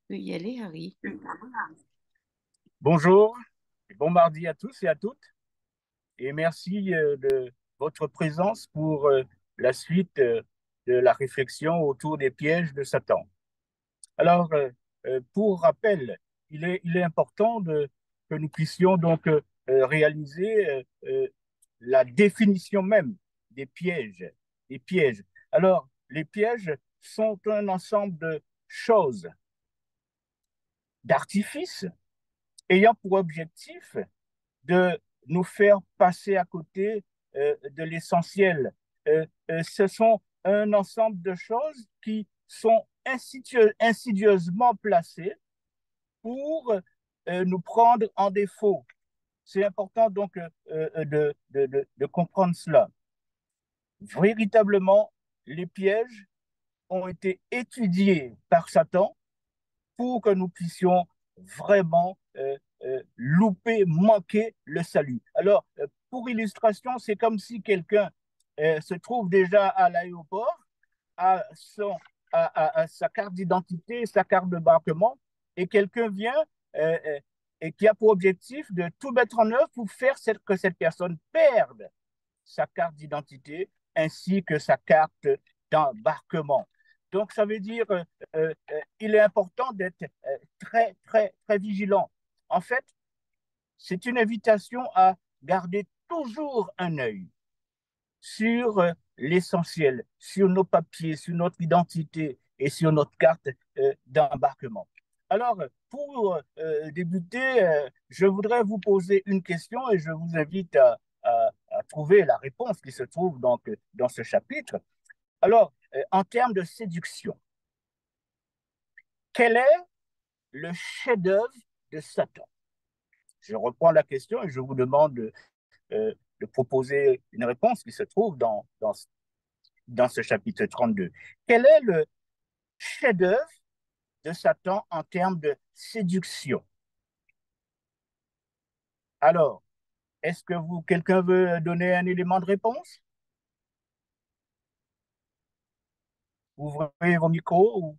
peut y aller, Harry. Bonjour, et bon mardi à tous et à toutes, et merci de votre présence pour la suite de la réflexion autour des pièges de Satan. Alors, pour rappel, il est important que nous puissions donc réaliser la définition même des pièges. Des pièges. Alors, les pièges sont un ensemble de choses, d'artifices ayant pour objectif de nous faire passer à côté de l'essentiel. Ce sont un ensemble de choses qui sont insidieusement placées pour nous prendre en défaut. C'est important donc de comprendre cela. Véritablement, les pièges ont été étudiés par Satan pour que nous puissions vraiment louper, manquer le salut. Alors, pour illustration, c'est comme si quelqu'un se trouve déjà à l'aéroport, à, son, à sa carte d'identité, sa carte de débarquement, et quelqu'un vient et qui a pour objectif de tout mettre en œuvre pour faire que cette personne perde sa carte d'identité ainsi que sa carte d'embarquement. Donc, ça veut dire il est important d'être très, très, très vigilant. En fait, c'est une invitation à garder toujours un œil sur l'essentiel, sur nos papiers, sur notre identité et sur notre carte d'embarquement. Alors, pour débuter, je voudrais vous poser une question et je vous invite à trouver la réponse qui se trouve donc dans ce chapitre. Alors, en termes de séduction, quel est le chef-d'œuvre de Satan? Je reprends la question et je vous demande de proposer une réponse qui se trouve dans ce chapitre 32. Quel est le chef-d'œuvre de Satan en termes de séduction? Alors, est-ce que quelqu'un veut donner un élément de réponse? Ouvrez vos micros.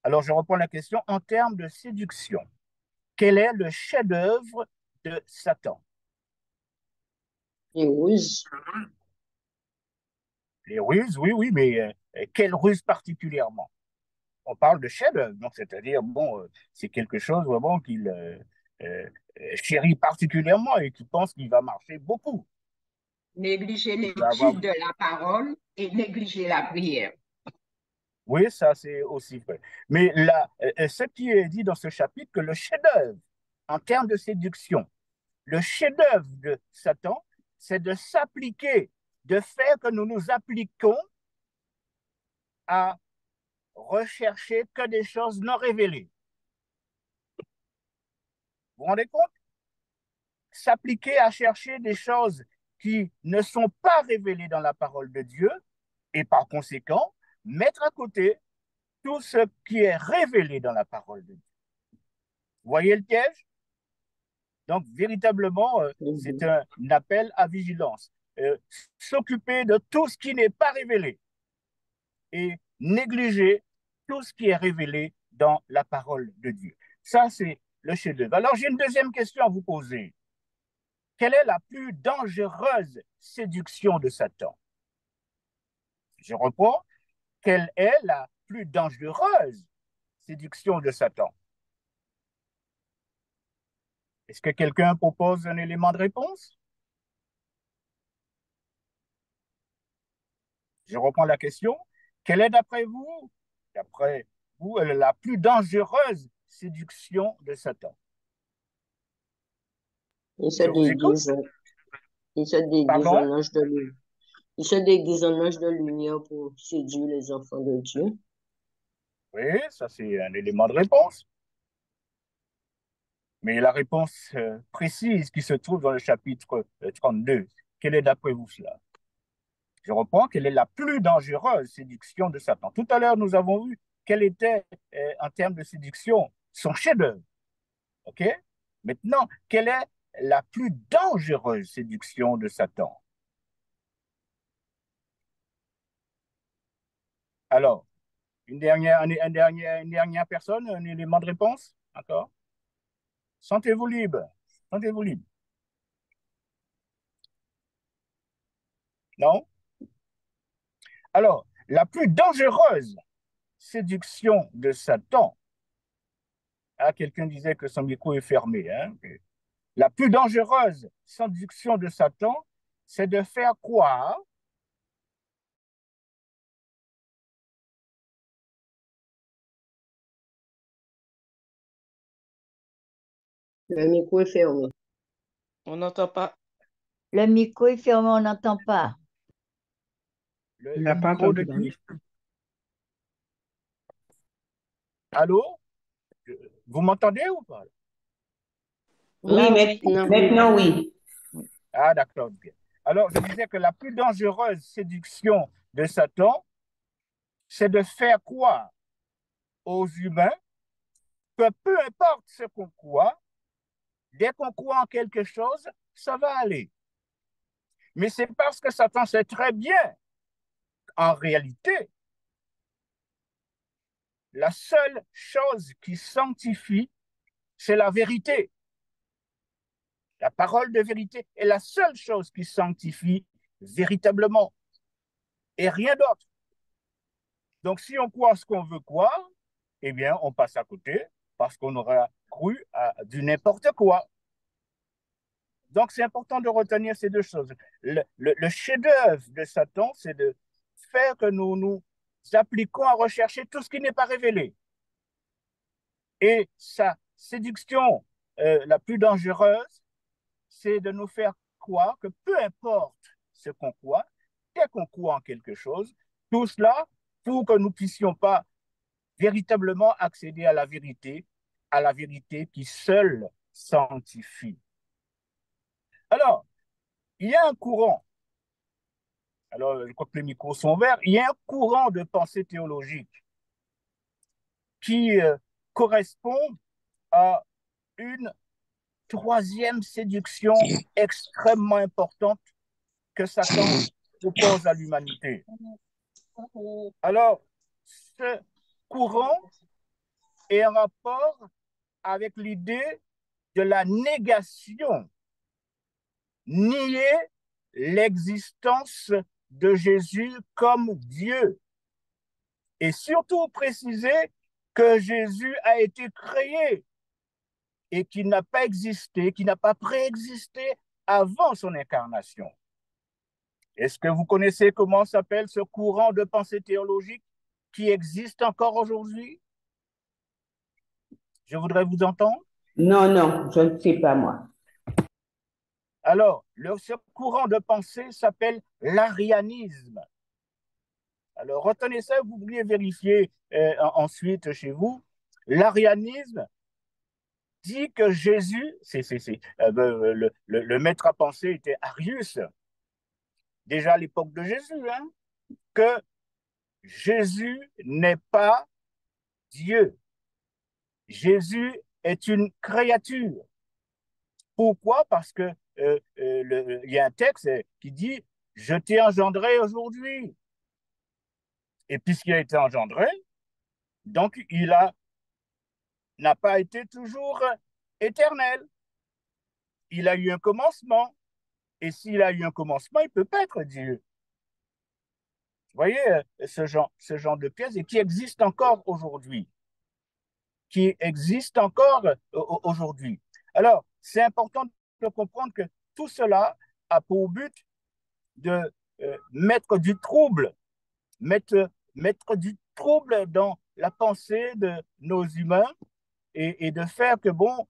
Alors, je reprends la question. En termes de séduction, quel est le chef-d'œuvre de Satan? Les ruses. Les ruses, oui, oui, mais quelle ruse particulièrement? On parle de chef-d'œuvre, donc c'est-à-dire, bon, c'est quelque chose vraiment qu'il euh, chérit particulièrement et qui pense qu'il va marcher beaucoup. Négliger Il va avoir... l'étude de la parole et négliger la prière. Oui, ça c'est aussi vrai. Mais là, ce qui est dit dans ce chapitre, que le chef-d'œuvre, en termes de séduction, le chef-d'œuvre de Satan, c'est de s'appliquer, de faire que nous nous appliquons à rechercher que des choses non révélées. Vous vous rendez compte? S'appliquer à chercher des choses qui ne sont pas révélées dans la parole de Dieu et par conséquent, mettre à côté tout ce qui est révélé dans la parole de Dieu. Vous voyez le piège? Donc, véritablement, c'est un appel à vigilance. S'occuper de tout ce qui n'est pas révélé et négliger tout ce qui est révélé dans la parole de Dieu. Ça, c'est le chef-d'œuvre. Alors, j'ai une deuxième question à vous poser. Quelle est la plus dangereuse séduction de Satan? Je reprends. Quelle est la plus dangereuse séduction de Satan? Est-ce que quelqu'un propose un élément de réponse? Je reprends la question. Quelle est, d'après vous, la plus dangereuse séduction de Satan? Il se Je vous écoute. déguise, il se déguise Pardon? en ange de lumière. Il se déguise en ange de lumière pour séduire les enfants de Dieu. Oui, ça c'est un élément de réponse. Mais la réponse précise qui se trouve dans le chapitre 32, quelle est d'après vous cela? Je reprends, quelle est la plus dangereuse séduction de Satan? Tout à l'heure, nous avons vu quelle était, en termes de séduction, son chef-d'œuvre. OK? Maintenant, quelle est la plus dangereuse séduction de Satan? Alors, une dernière personne, un élément de réponse? D'accord? Sentez-vous libre. Sentez-vous libre. Non? Alors, la plus dangereuse séduction de Satan, ah, quelqu'un disait que son micro est fermé, hein? La plus dangereuse séduction de Satan, c'est de faire croire Le micro est fermé. On n'entend pas. Le micro est fermé, on n'entend pas. le micro de qui? Allô? Vous m'entendez ou pas? Oui, maintenant, oui. Ah, d'accord. Bien. Alors, je disais que la plus dangereuse séduction de Satan, c'est de faire croire aux humains que peu importe ce qu'on croit, dès qu'on croit en quelque chose, ça va aller. Mais c'est parce que Satan sait très bien, en réalité, la seule chose qui sanctifie, c'est la vérité. La parole de vérité est la seule chose qui sanctifie véritablement et rien d'autre. Donc, si on croit ce qu'on veut croire, eh bien, on passe à côté parce qu'on aura cru à du n'importe quoi. Donc, c'est important de retenir ces deux choses. Le chef-d'œuvre de Satan, c'est de faire que nous nous appliquons à rechercher tout ce qui n'est pas révélé. Et sa séduction la plus dangereuse, c'est de nous faire croire que peu importe ce qu'on croit, dès qu'on croit en quelque chose, tout cela pour que nous ne puissions pas véritablement accéder à la vérité qui seule sanctifie. Alors, il y a un courant, alors je crois que les micros sont verts, il y a un courant de pensée théologique qui correspond à une troisième séduction extrêmement importante que Satan propose à l'humanité. Alors, ce courant est en rapport avec l'idée de la négation, nier l'existence de Jésus comme Dieu et surtout préciser que Jésus a été créé et qu'il n'a pas existé, qu'il n'a pas préexisté avant son incarnation. Est-ce que vous connaissez comment s'appelle ce courant de pensée théologique qui existe encore aujourd'hui? Je voudrais vous entendre. Non, je ne sais pas moi. Alors, ce courant de pensée s'appelle l'arianisme. Alors, retenez ça, vous pourriez vérifier ensuite chez vous. L'arianisme dit que Jésus, le maître à penser était Arius, déjà à l'époque de Jésus, hein, que Jésus n'est pas Dieu. Jésus est une créature. Pourquoi? Parce que il y a un texte qui dit « Je t'ai engendré aujourd'hui ». Et puisqu'il a été engendré, donc n'a pas été toujours éternel. Il a eu un commencement. Et s'il a eu un commencement, il ne peut pas être Dieu. Vous voyez ce genre de pièce et qui existe encore aujourd'hui. Qui existe encore aujourd'hui. Alors, c'est important de comprendre que tout cela a pour but de mettre du trouble, mettre du trouble dans la pensée de nos humains et de faire que, bon,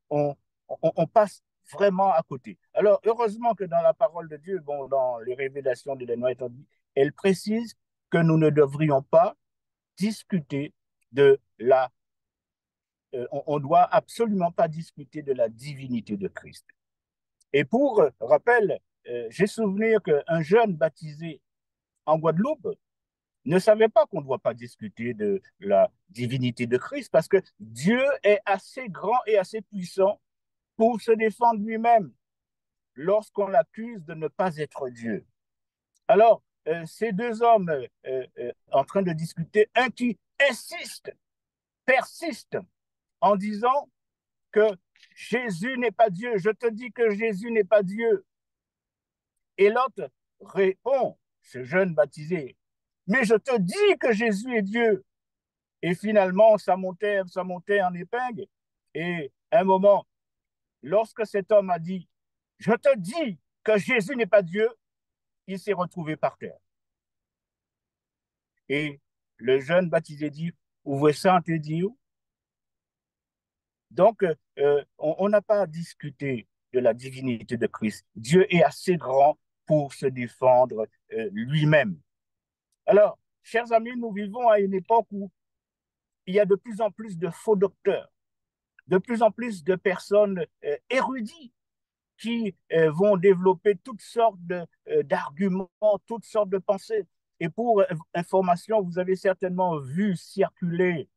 on passe vraiment à côté. Alors, heureusement que dans la parole de Dieu, bon, dans les révélations de l'Énoï, elle précise que nous ne devrions pas discuter de la on ne doit absolument pas discuter de la divinité de Christ. Et pour rappel, j'ai souvenir qu'un jeune baptisé en Guadeloupe ne savait pas qu'on ne doit pas discuter de la divinité de Christ parce que Dieu est assez grand et assez puissant pour se défendre lui-même lorsqu'on l'accuse de ne pas être Dieu. Alors, ces deux hommes en train de discuter, un qui insiste, persiste en disant que Jésus n'est pas Dieu. Je te dis que Jésus n'est pas Dieu. Et l'autre répond, ce jeune baptisé, mais je te dis que Jésus est Dieu. Et finalement, ça montait en épingle. Et à un moment, lorsque cet homme a dit, je te dis que Jésus n'est pas Dieu, il s'est retrouvé par terre. Et le jeune baptisé dit, ouvrez ça, te dit. Donc, on n'a pas discuté de la divinité de Christ. Dieu est assez grand pour se défendre lui-même. Alors, chers amis, nous vivons à une époque où il y a de plus en plus de faux docteurs, de plus en plus de personnes érudites qui vont développer toutes sortes d'arguments, toutes sortes de pensées. Et pour information, vous avez certainement vu circuler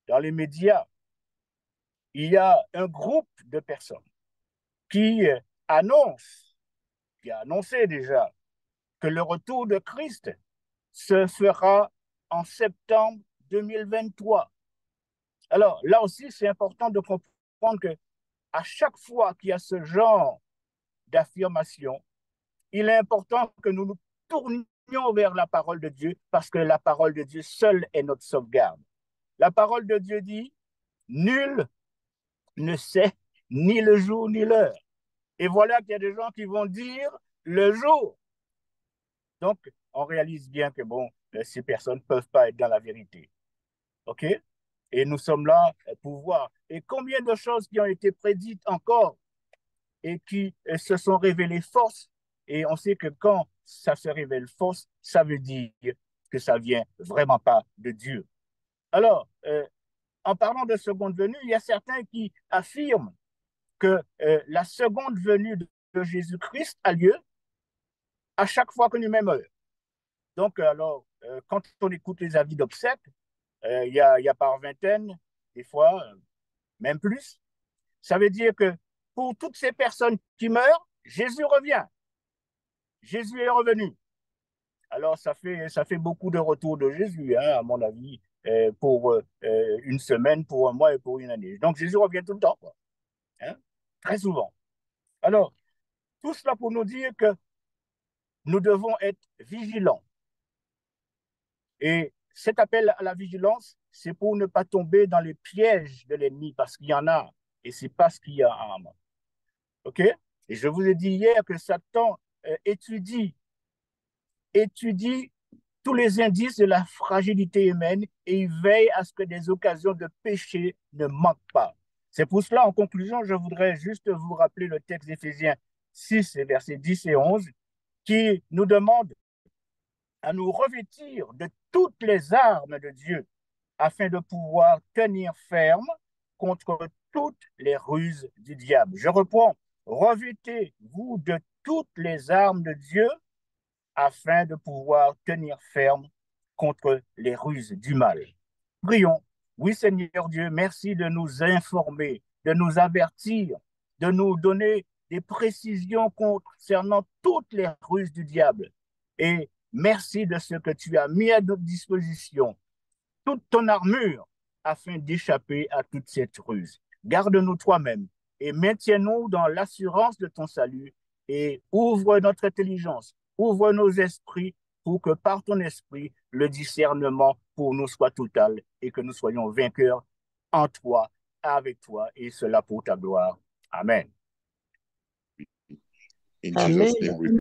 dans les médias, il y a un groupe de personnes qui annonce, qui a annoncé déjà que le retour de Christ se fera en septembre 2023. Alors là aussi, c'est important de comprendre que à chaque fois qu'il y a ce genre d'affirmation, il est important que nous nous tournions vers la parole de Dieu parce que la parole de Dieu seule est notre sauvegarde. La parole de Dieu dit, nul ne sait ni le jour ni l'heure. Et voilà qu'il y a des gens qui vont dire le jour. Donc, on réalise bien que, bon, ces personnes ne peuvent pas être dans la vérité. OK? Et nous sommes là pour voir. Et combien de choses qui ont été prédites encore et qui se sont révélées fausses. Et on sait que quand ça se révèle fausse, ça veut dire que ça vient vraiment pas de Dieu. Alors, en parlant de seconde venue, il y a certains qui affirment que la seconde venue de Jésus-Christ a lieu à chaque fois que nous même heure. Donc, alors, quand on écoute les avis d'obsèques, il y a par vingtaine, des fois, même plus. Ça veut dire que pour toutes ces personnes qui meurent, Jésus revient. Jésus est revenu. Alors, ça fait beaucoup de retours de Jésus, hein, à mon avis, pour une semaine, pour un mois et pour une année. Donc, Jésus revient tout le temps, quoi, hein, très souvent. Alors, tout cela pour nous dire que nous devons être vigilants. Et cet appel à la vigilance, c'est pour ne pas tomber dans les pièges de l'ennemi, parce qu'il y en a, et c'est pas ce qu'il y a en moi. OK? Et je vous ai dit hier que Satan étudie tous les indices de la fragilité humaine et il veille à ce que des occasions de péché ne manquent pas. C'est pour cela, en conclusion, je voudrais juste vous rappeler le texte d'Éphésiens 6, versets 10 et 11, qui nous demande à nous revêtir de toutes les armes de Dieu afin de pouvoir tenir ferme contre toutes les ruses du diable. Je reprends, revêtez-vous de toutes les armes de Dieu afin de pouvoir tenir ferme contre les ruses du mal. Prions. Oui, Seigneur Dieu, merci de nous informer, de nous avertir, de nous donner des précisions concernant toutes les ruses du diable. Et merci de ce que tu as mis à notre disposition, toute ton armure, afin d'échapper à toute cette ruse. Garde-nous toi-même et maintiens-nous dans l'assurance de ton salut et ouvre notre intelligence, ouvre nos esprits pour que par ton esprit, le discernement pour nous soit total et que nous soyons vainqueurs en toi, avec toi, et cela pour ta gloire. Amen. In Jesus' name we